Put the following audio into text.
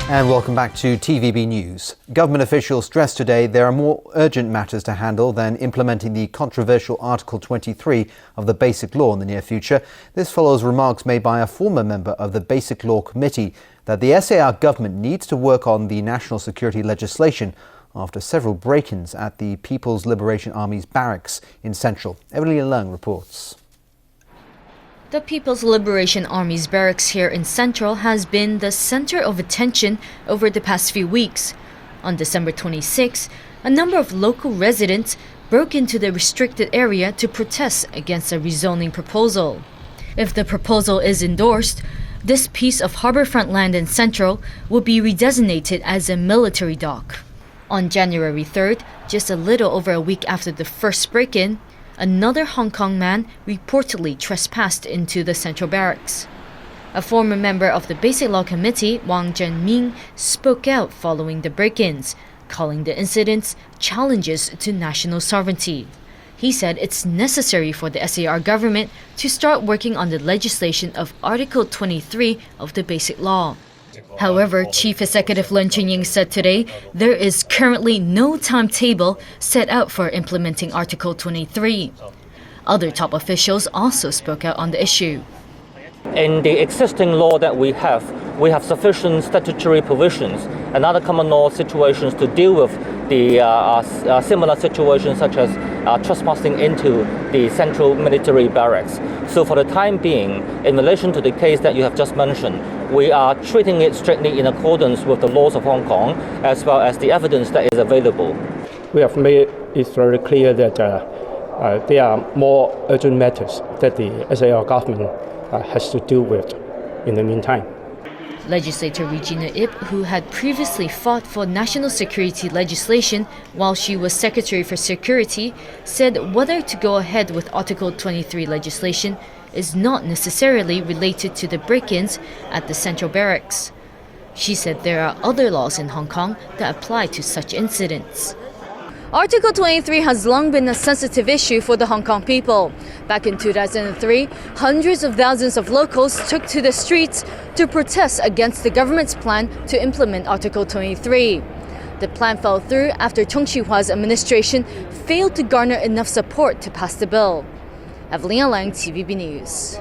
And welcome back to TVB News. Government officials stressed today there are more urgent matters to handle than implementing the controversial Article 23 of the Basic Law in the near future. This follows remarks made by a former member of the Basic Law Committee that the SAR government needs to work on the national security legislation after several break-ins at the People's Liberation Army's barracks in Central. Evelina Leung reports. The People's Liberation Army's barracks here in Central has been the center of attention over the past few weeks. On December 26, a number of local residents broke into the restricted area to protest against a rezoning proposal. If the proposal is endorsed, this piece of harborfront land in Central will be redesignated as a military dock. On January 3rd, just a little over a week after the first break-in, another Hong Kong man reportedly trespassed into the Central Barracks. A former member of the Basic Law Committee, Wang Zhenming, spoke out following the break-ins, calling the incidents challenges to national sovereignty. He said it's necessary for the SAR government to start working on the legislation of Article 23 of the Basic Law. However, Chief Executive Leung Chun-ying said today there is currently no timetable set out for implementing Article 23. Other top officials also spoke out on the issue. In the existing law that we have sufficient statutory provisions and other common law situations to deal with the similar situations such as trespassing into the central military barracks. So for the time being, in relation to the case that you have just mentioned, we are treating it strictly in accordance with the laws of Hong Kong as well as the evidence that is available. We have made it very clear that there are more urgent matters that the SAR government has to deal with in the meantime. Legislator Regina Ip, who had previously fought for national security legislation while she was Secretary for Security, said whether to go ahead with Article 23 legislation is not necessarily related to the break-ins at the Central Barracks. She said there are other laws in Hong Kong that apply to such incidents. Article 23 has long been a sensitive issue for the Hong Kong people. Back in 2003, hundreds of thousands of locals took to the streets to protest against the government's plan to implement Article 23. The plan fell through after Tung Chee-hwa's administration failed to garner enough support to pass the bill. Evelina Leung, TVB News.